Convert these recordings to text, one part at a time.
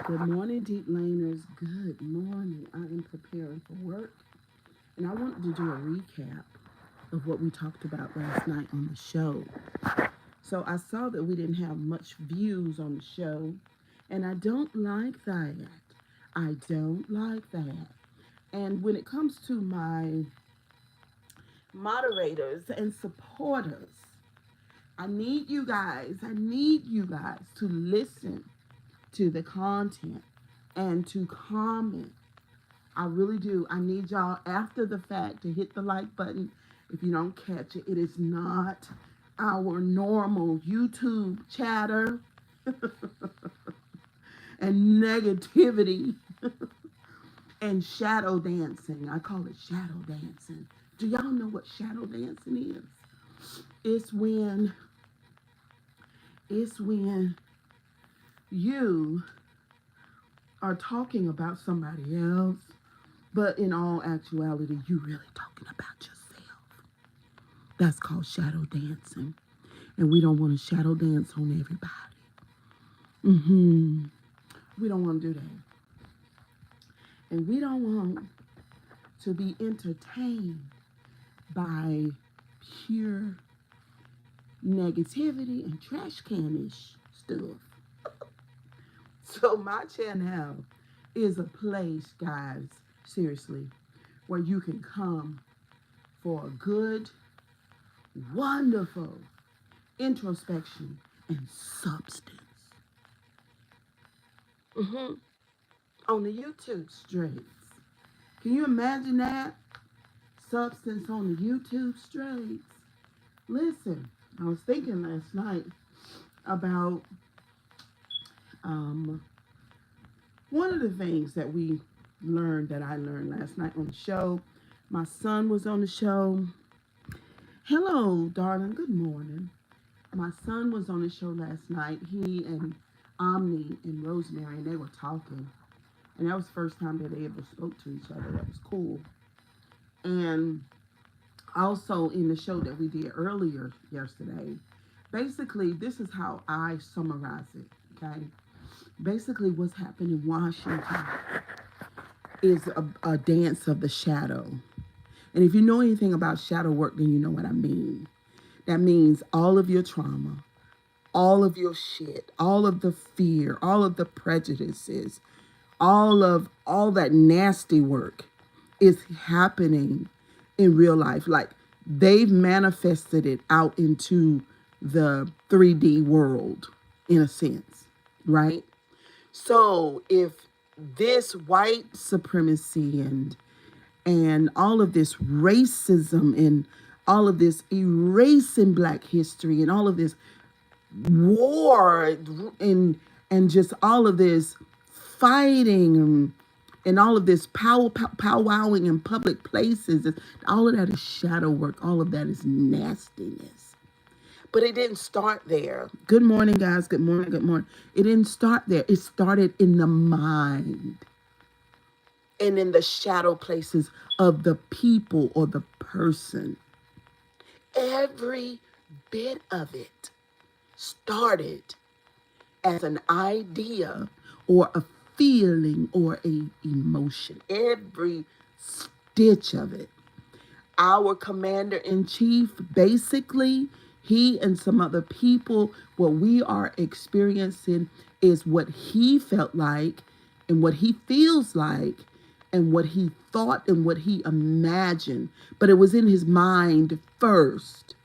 Good morning, Deep Laner'z. Good morning. I am preparing for work, and I wanted to do a recap of what we talked about last night on the show. So I saw that we didn't have much views on the show, and I don't like that. I don't like that. And when it comes to my moderators and supporters, I need you guys to listen to the content and to comment. I really do. I need y'all after the fact to hit the like button. If you don't catch it, it is not our normal YouTube chatter and negativity and shadow dancing. I call it shadow dancing. Do y'all know what shadow dancing is? It's when it's when you are talking about somebody else, but in all actuality, you really talking about yourself. That's called shadow dancing. And we don't want to shadow dance on everybody. We don't want to do that. And we don't want to be entertained by pure negativity and trash canish stuff. So my channel is a place, guys, seriously, where you can come for a good, wonderful introspection and substance. On the YouTube streets. Can you imagine that? Substance on the YouTube streets. Listen, I was thinking last night about um, one of the things that I learned last night on the show. My son was on the show. Hello, darling. Good morning. My son was on the show last night. He and Omni and Rosemary, and they were talking. And that was the first time that they ever spoke to each other. That was cool. And also in the show that we did earlier yesterday, basically, this is how I summarize it, okay? Basically, what's happened in Washington is a dance of the shadow. And if you know anything about shadow work, then you know what I mean. That means all of your trauma, all of your shit, all of the fear, all of the prejudices, all that nasty work is happening in real life. Like they've manifested it out into the 3D world in a sense, right? So if this white supremacy and all of this racism and all of this erasing black history and all of this war and just all of this fighting and all of this powwowing in public places, all of that is shadow work. All of that is nastiness. But it didn't start there. Good morning, guys. Good morning. Good morning. It didn't start there. It started in the mind and in the shadow places of the people or the person. Every bit of it started as an idea or a feeling or a emotion. Every stitch of it. Our commander-in-chief, basically, he and some other people, what we are experiencing is what he felt like and what he feels like and what he thought and what he imagined. But it was in his mind first.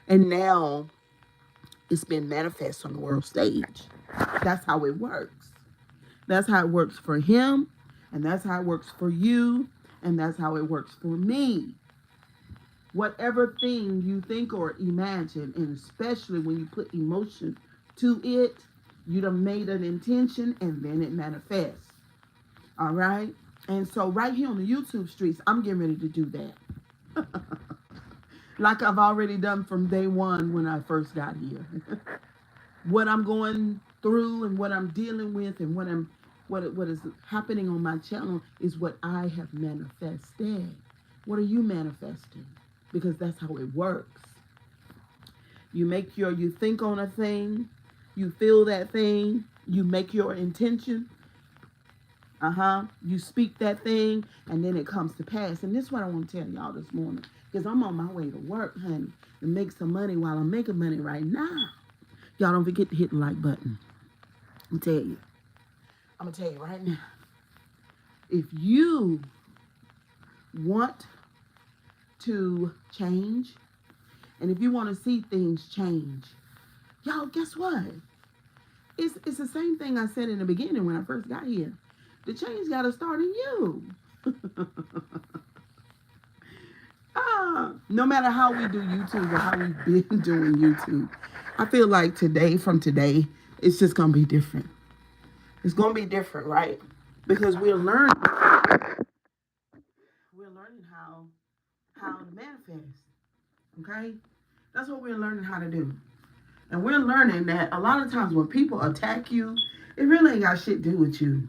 And now it's been manifest on the world stage. That's how it works. That's how it works for him. And that's how it works for you. And that's how it works for me. Whatever thing you think or imagine, and especially when you put emotion to it, you done made an intention and then it manifests. All right? And so right here on the YouTube streets, I'm getting ready to do that. Like I've already done from day one when I first got here. What I'm going through and what I'm dealing with and what is happening on my channel is what I have manifested. What are you manifesting? Because that's how it works. You think on a thing, you feel that thing, you make your intention, You speak that thing, and then it comes to pass. And this is what I want to tell y'all this morning, because I'm on my way to work, honey, to make some money while I'm making money right now. Y'all don't forget to hit the like button. I'm gonna tell you right now. If you want to change, and if you want to see things change, y'all, guess what? It's the same thing I said in the beginning when I first got here. The change got to start in you. No matter how we do YouTube or how we've been doing YouTube, I feel like from today, it's just going to be different. It's going to be different, right? Because we're learning how to manifest. Okay? That's what we're learning how to do. And we're learning that a lot of times when people attack you, it really ain't got shit to do with you.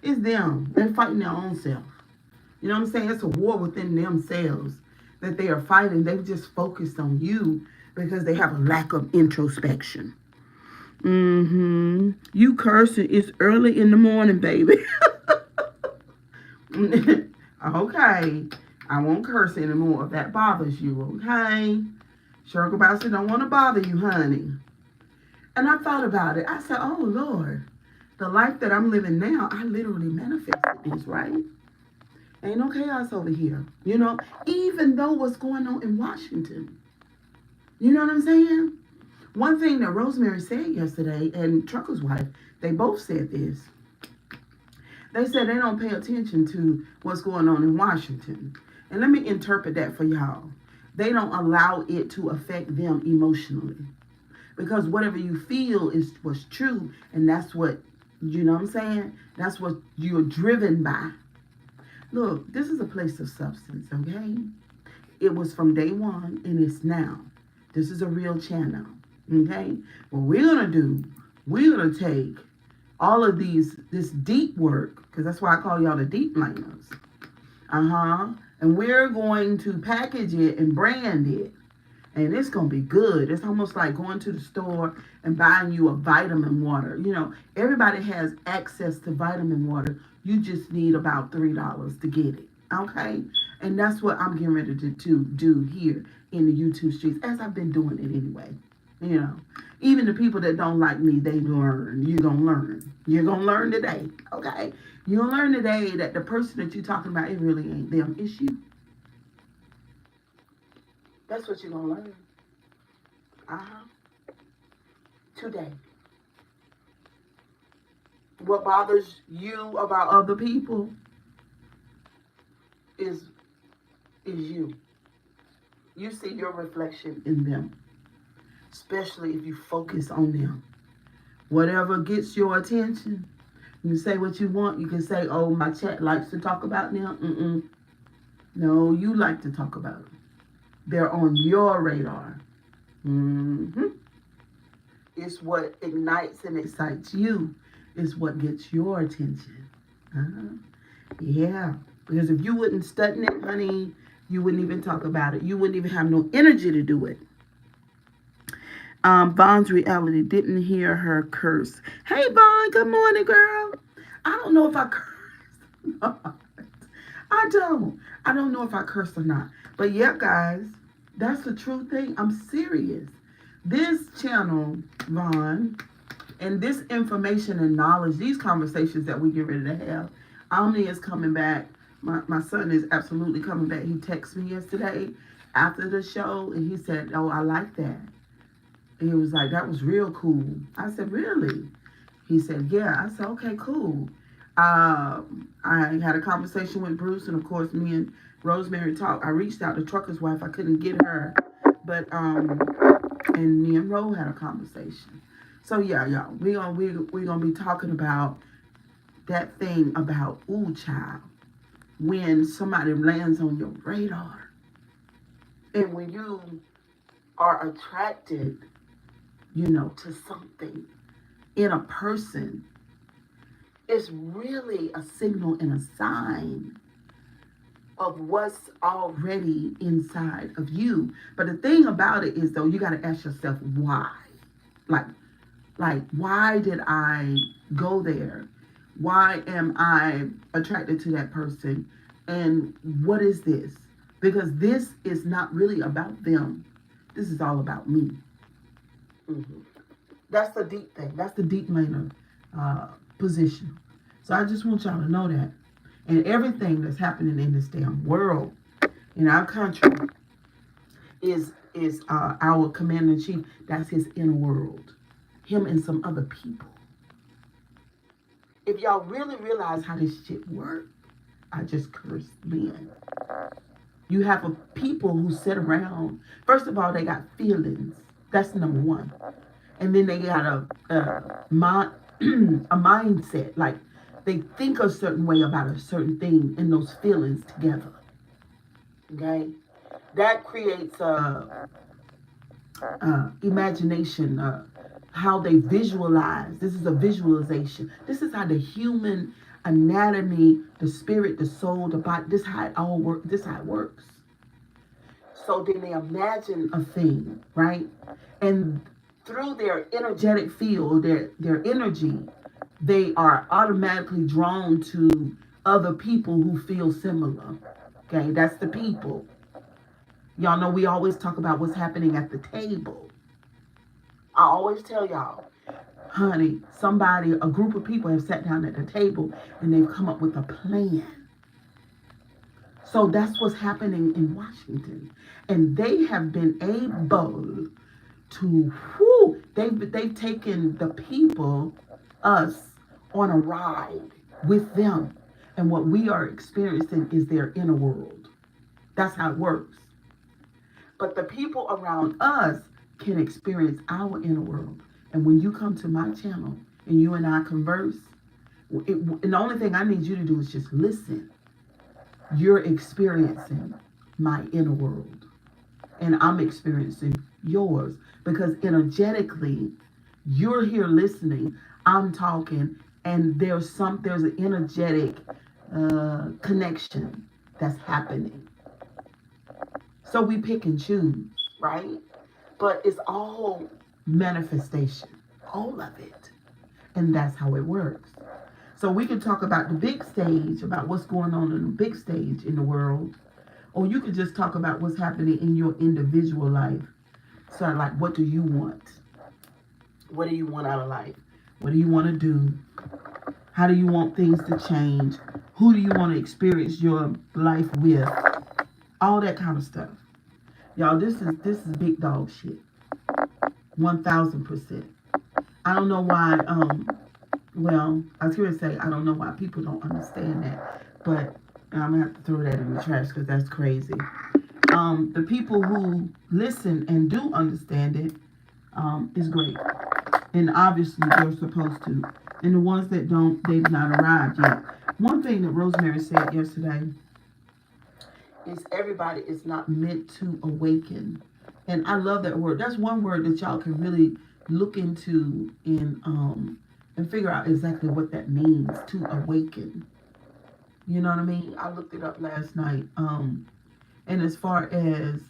It's them. They're fighting their own self. You know what I'm saying? It's a war within themselves that they are fighting. They've just focused on you because they have a lack of introspection. You cursing. It's early in the morning, baby. Okay. I won't curse anymore if that bothers you, okay? Sugar Bastard don't want to bother you, honey. And I thought about it. I said, oh, Lord, the life that I'm living now, I literally manifested this, right? Ain't no chaos over here, even though what's going on in Washington. You know what I'm saying? One thing that Rosemary said yesterday, and Trucker's wife, they both said this. They said they don't pay attention to what's going on in Washington. And let me interpret that for y'all. They don't allow it to affect them emotionally. Because whatever you feel is what's true, and that's what, you know what I'm saying? That's what you're driven by. Look, this is a place of substance, okay? It was from day one, and it's now. This is a real channel, okay? What we're going to do, we're going to take all of this deep work, because that's why I call y'all the Deep Laner'z. And we're going to package it and brand it. And it's going to be good. It's almost like going to the store and buying you a vitamin water. Everybody has access to vitamin water. You just need about $3 to get it. Okay? And that's what I'm getting ready to do here in the YouTube streets, as I've been doing it anyway. Even the people that don't like me, they learn. You're going to learn. You're going to learn today. Okay? You're going to learn today that the person that you're talking about, it really ain't them. It's you. That's what you're going to learn. Today. What bothers you about other people is you. You see your reflection in them. Especially if you focus on them. Whatever gets your attention, you say what you want. You can say, oh, my chat likes to talk about them. No, you like to talk about them. They're on your radar. It's what ignites and excites you. It's what gets your attention. Yeah. Because if you wouldn't study it, honey, you wouldn't even talk about it. You wouldn't even have no energy to do it. Vaughn's reality didn't hear her curse. Hey, Vaughn, good morning, girl. I don't know if I cursed. I don't know if I cursed or not. But yeah, guys, that's the true thing. I'm serious. This channel, Vaughn, and this information and knowledge, these conversations that we get ready to have, Omni is coming back. My son is absolutely coming back. He texted me yesterday after the show, and he said, oh, I like that. And he was like, that was real cool. I said, really? He said, yeah. I said, okay, cool. I had a conversation with Bruce, and of course, me and Rosemary talked. I reached out to Trucker's wife. I couldn't get her. But, and me and Ro had a conversation. So, yeah, y'all, we're gonna be talking about that thing about, ooh, child, when somebody lands on your radar. And when you are attracted, to something in a person, it's really a signal and a sign of what's already inside of you. But the thing about it is, though, you got to ask yourself why. Like, why did I go there? Why am I attracted to that person? And what is this? Because this is not really about them. This is all about me. Mm-hmm. That's the deep thing. That's the deep laner position. So I just want y'all to know that. And everything that's happening in this damn world, in our country, is our commander-in-chief. That's his inner world. Him and some other people. If y'all really realize how this shit works, I just cursed men. You have a people who sit around. First of all, they got feelings. That's number one. And then they got a mindset. Like they think a certain way about a certain thing and those feelings together. Okay? That creates imagination, how they visualize. This is a visualization. This is how the human anatomy, the spirit, the soul, the body, this is how it all works. This is how it works. So then they imagine a thing, right? And through their energetic field, their energy, they are automatically drawn to other people who feel similar. Okay, that's the people. Y'all know we always talk about what's happening at the table. I always tell y'all, honey, a group of people have sat down at the table and they've come up with a plan. So that's what's happening in Washington. And they have been able to, they've taken the people, us, on a ride with them. And what we are experiencing is their inner world. That's how it works. But the people around us can experience our inner world. And when you come to my channel and you and I converse, and the only thing I need you to do is just listen. You're experiencing my inner world. And I'm experiencing yours. Because energetically, you're here listening, I'm talking, and there's an energetic connection that's happening. So we pick and choose, right? But it's all manifestation, all of it. And that's how it works. So we can talk about the big stage, about what's going on in the big stage in the world. Or you could just talk about what's happening in your individual life. So like, what do you want? What do you want out of life? What do you want to do? How do you want things to change? Who do you want to experience your life with? All that kind of stuff. Y'all, this is big dog shit. 1000%. I don't know why, well, I was going to say, I don't know why people don't understand that. But I'm going to have to throw that in the trash because that's crazy. The people who listen and do understand it is great. And obviously they're supposed to. And the ones that don't, they've not arrived yet. One thing that Rosemary said yesterday is everybody is not meant to awaken. And I love that word. That's one word that y'all can really look into and figure out exactly what that means, to awaken. You know what I mean? I looked it up last night. And as far as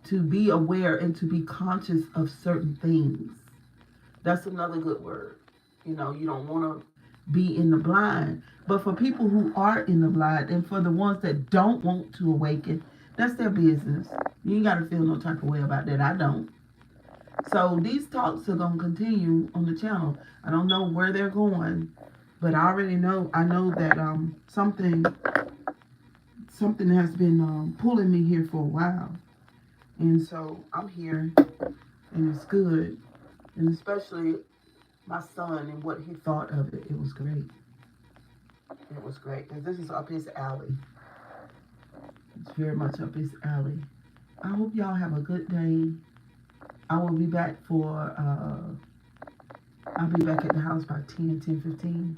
to be aware and to be conscious of certain things, that's another good word. You know, you don't want to be in the blind. But for people who are in the blind, and for the ones that don't want to awaken, that's their business. You ain't got to feel no type of way about that. I don't. So these talks are going to continue on the channel. I don't know where they're going, but I already know. I know that something has been pulling me here for a while. And so I'm here, and it's good. And especially my son and what he thought of it. It was great. It was great. Because this is up his alley. It's very much up his alley. I hope y'all have a good day. I will be back I'll be back at the house by 10:15.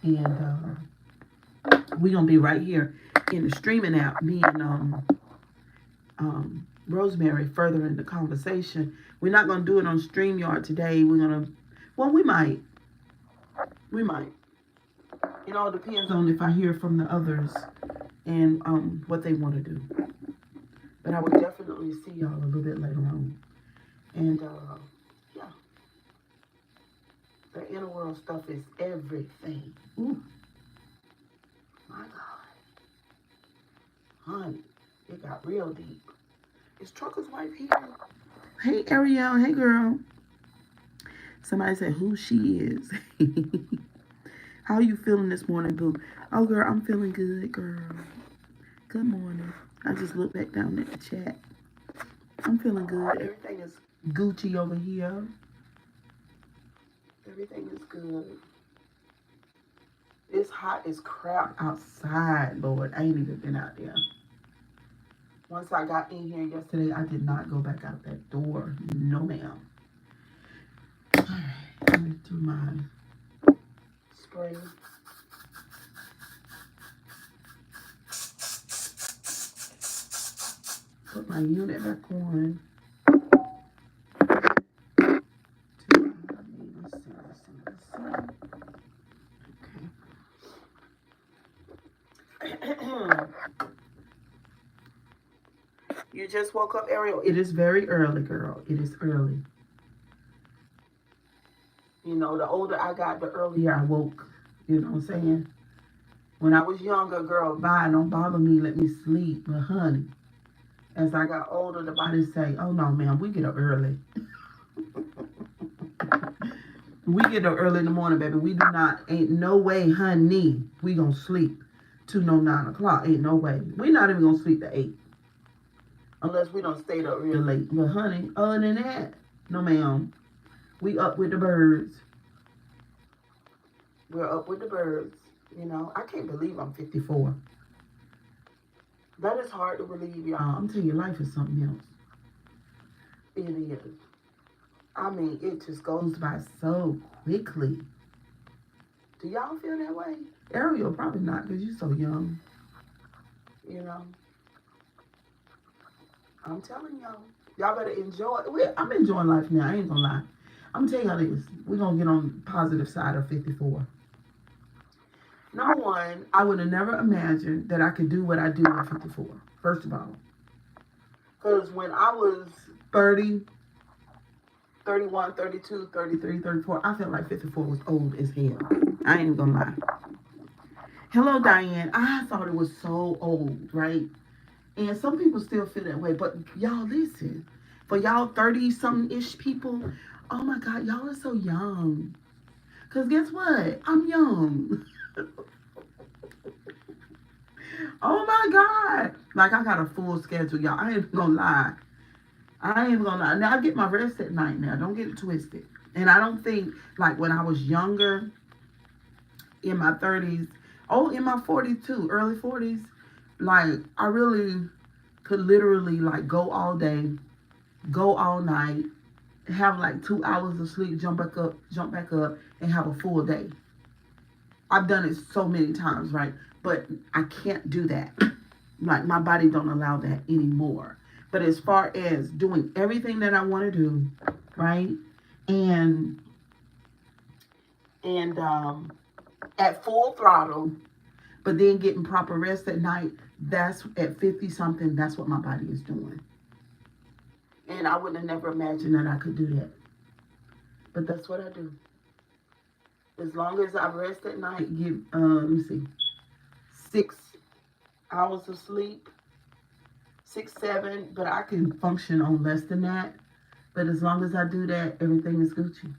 And we're going to be right here in the streaming app. Me and Rosemary furthering the conversation. We're not going to do it on StreamYard today. We're going to, well, we might. We might. It all depends on if I hear from the others and what they want to do. But I will definitely see y'all a little bit later on. And, yeah. The inner world stuff is everything. Ooh, my God. Honey, it got real deep. Is Trucker's wife here? Hey, Ariel. Hey, girl. Somebody said who she is. How you feeling this morning, boo? Oh, girl, I'm feeling good, girl. Good morning. I just looked back down at the chat. I'm feeling good. Everything is Gucci over here. Everything is good. It's hot as crap outside, Lord. I ain't even been out there. Once I got in here yesterday, I did not go back out that door. No, ma'am. All right, let me do my spray. Put my unit back on. Let's see. Okay. You just woke up, Ariel. It is very early, girl. It is early. You know, the older I got, the earlier I woke. You know what I'm saying? When I was younger, girl, bye, don't bother me, let me sleep. But honey, as I got older, the body say, oh no, man, we get up early. We get up early in the morning, baby. We do not, ain't no way, honey, we gonna sleep to no 9 o'clock. Ain't no way. We not even gonna sleep to 8. Unless we don't stay up real late. But honey, other than that, no ma'am. We up with the birds. We're up with the birds. You know, I can't believe I'm 54. That is hard to believe, y'all. I'm telling you, life is something else. It is. I mean, it just goes by so quickly. Do y'all feel that way? Ariel, probably not, because you're so young. You know? I'm telling y'all. Y'all better enjoy it. I'm enjoying life now. I ain't gonna lie. I'm gonna tell y'all this. We're gonna get on the positive side of 54. Number one, I would have never imagined that I could do what I do at 54. First of all. Because when I was 30, 31, 32, 33, 34, I felt like 54 was old as hell. I ain't even gonna lie. Hello, Diane. I thought it was so old, right? And some people still feel that way. But y'all, listen. For y'all 30-something-ish people, oh my God, y'all are so young. Because guess what? I'm young. Oh my God. Like, I got a full schedule, y'all. I ain't gonna lie. Now, I get my rest at night now. Don't get it twisted. And I don't think, like, when I was younger, in my 30s, in my 40s too, early 40s, like, I really could literally, like, go all day, go all night, have, like, 2 hours of sleep, jump back up, and have a full day. I've done it so many times, right? But I can't do that. Like, my body don't allow that anymore. But as far as doing everything that I want to do, right? And at full throttle, but then getting proper rest at night, that's at 50-something, that's what my body is doing. And I would have never imagined that I could do that. But that's what I do. As long as I rest at night, give, let me see, 6 hours of sleep, 6, 7, but I can function on less than that. But as long as I do that, everything is Gucci.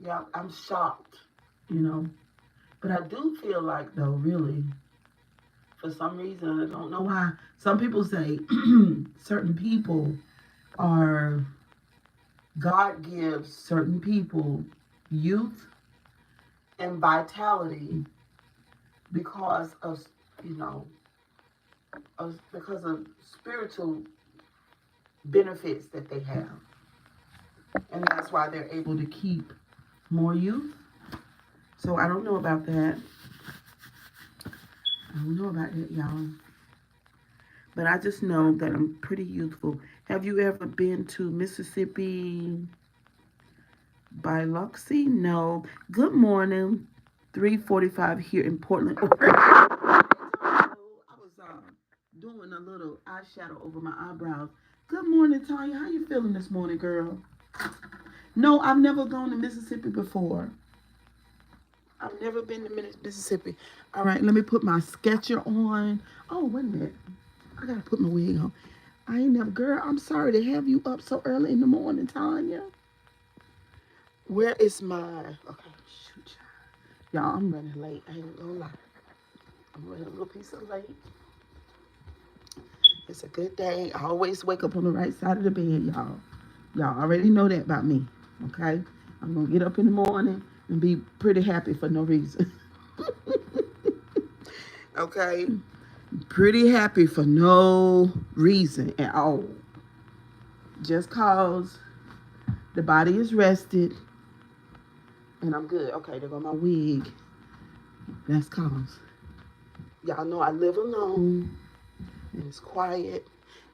Yeah, I'm shocked, you know. But I do feel like, though, really, for some reason, I don't know why. Some people say certain people are, God gives certain people youth and vitality because of, you know, because of spiritual benefits that they have. And that's why they're able to keep more youth. So I don't know about that. I don't know about that, y'all. But I just know that I'm pretty youthful. Have you ever been to Mississippi Biloxi? No. Good morning. 3:45 here in Portland. I was doing a little eyeshadow over my eyebrows. Good morning, Tanya. How you feeling this morning, girl? No, I've never gone to Mississippi before. I've never been to Mississippi. All right, let me put my Sketcher on. Oh, wait a minute. I gotta put my wig on. I ain't never, girl. I'm sorry to have you up so early in the morning, Tanya. Where is my? Okay, shoot, y'all. I'm running late. I ain't gonna lie. I'm running a little piece of late. It's a good day. I always wake up on the right side of the bed, y'all. Y'all already know that about me, okay? I'm gonna get up in the morning and be pretty happy for no reason. Okay? Pretty happy for no reason at all. Just cause the body is rested and I'm good. Okay, there go my wig. That's cause. Y'all know I live alone and it's quiet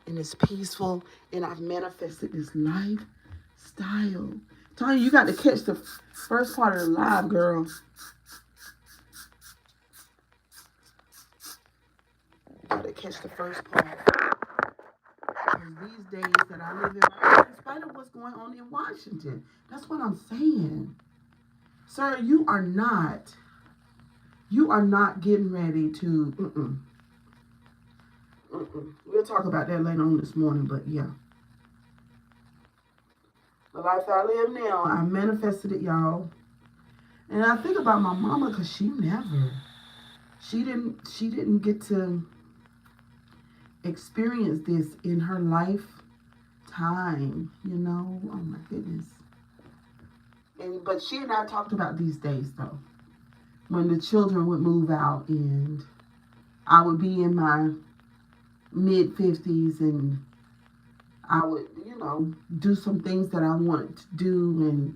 and it's peaceful and I've manifested this lifestyle. Tanya, you got to catch the first part of the live, girl. Got to catch the first part. And these days that I live in spite of what's going on in Washington, that's what I'm saying. Sir, you are not getting ready to, We'll talk about that later on this morning, but yeah. The life I live now, I manifested it, y'all. And I think about my mama because she didn't get to experience this in her lifetime, you know. Oh my goodness. But she and I talked about these days though, when the children would move out and I would be in my mid-50s and I would, you know, do some things that I wanted to do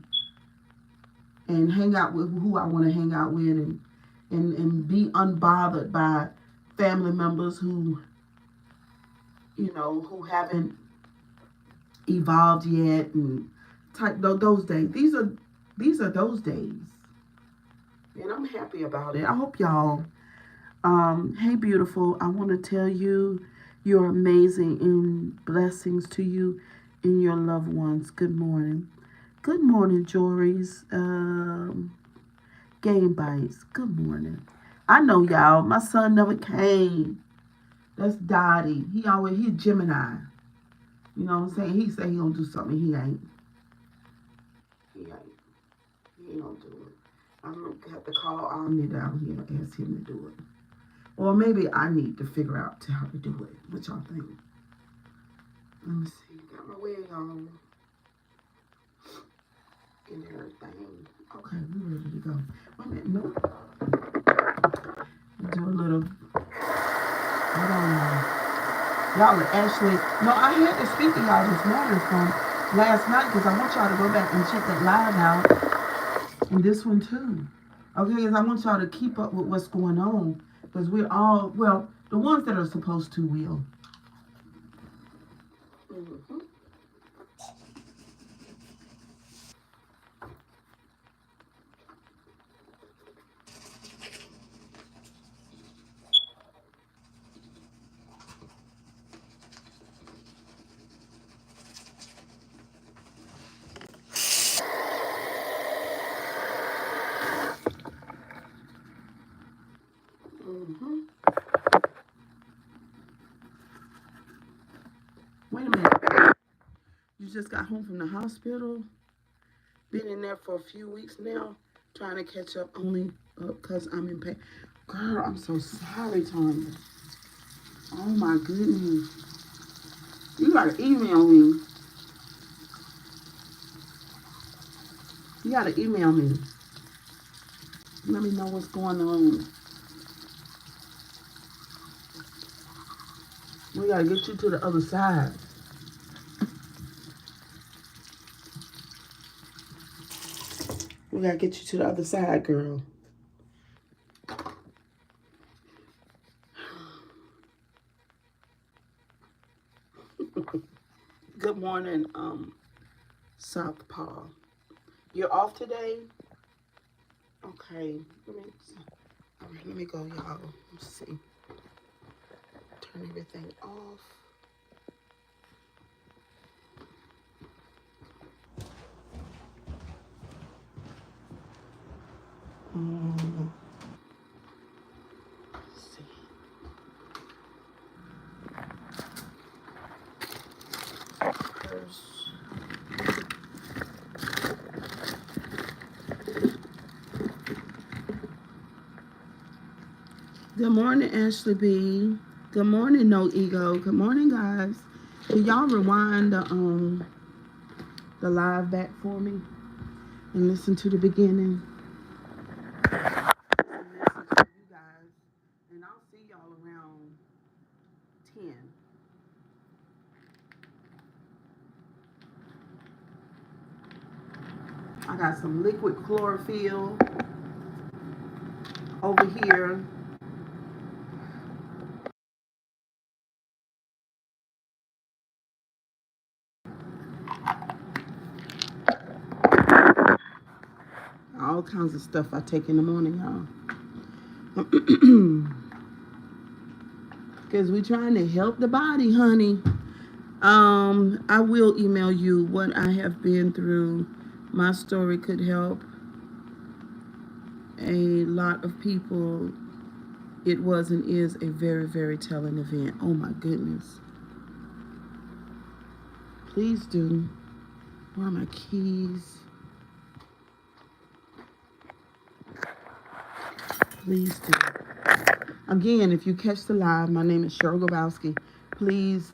and hang out with who I want to hang out with and be unbothered by family members who, you know, who haven't evolved yet and type those days. These are those days. And I'm happy about it. I hope y'all, hey beautiful, I want to tell you you're amazing and blessings to you and your loved ones. Good morning. Good morning, Jory's. Game Bites. Good morning. I know y'all, my son never came. That's Dottie. He Gemini. You know what I'm saying? He say he gonna do something. He ain't. He ain't gonna do it. I'm gonna have to call Omni down here and ask him to do it. Or maybe I need to figure out how to do it. What y'all think? Let me see. Got my wig on. And everything. Okay, we're ready to go. Wait a minute. Nope. Do a little. Hold on, y'all are actually. No, I had to speak to y'all this morning from last night because I want y'all to go back and check that live out. And this one too. Okay, because I want y'all to keep up with what's going on. Because we're all, well, the ones that are supposed to will. Mm-hmm. Mm-hmm. Wait a minute. You just got home from the hospital? Been in there for a few weeks now, trying to catch up only because I'm in pain. Girl, I'm so sorry, Tanya. Oh my goodness. You gotta email me. You gotta email me. Let me know what's going on. We gotta get you to the other side. We gotta get you to the other side, girl. Good morning, Southpaw. You're off today? Okay. Let me go, y'all. Let's see. Turn everything off. Let's see. Purse. Good morning, Ashley B. Good morning, No Ego. Good morning, guys. Can y'all rewind the live back for me and listen to the beginning? A message for you guys, and I'll see y'all around 10. I got some liquid chlorophyll over here. All kinds of stuff I take in the morning, y'all. Because we're trying to help the body, honey. I will email you what I have been through. My story could help a lot of people. It was and is a very, very telling event. Oh my goodness. Please do. Where are my keys? Please do. Again, if you catch the live, my name is Cheryl Grabowski. Please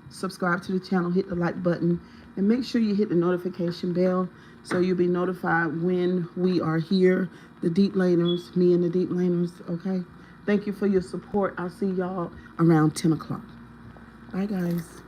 subscribe to the channel, hit the like button, and make sure you hit the notification bell so you'll be notified when we are here, the Deep Laner'z, me and the Deep Laner'z, okay? Thank you for your support. I'll see y'all around 10 o'clock. Bye, guys.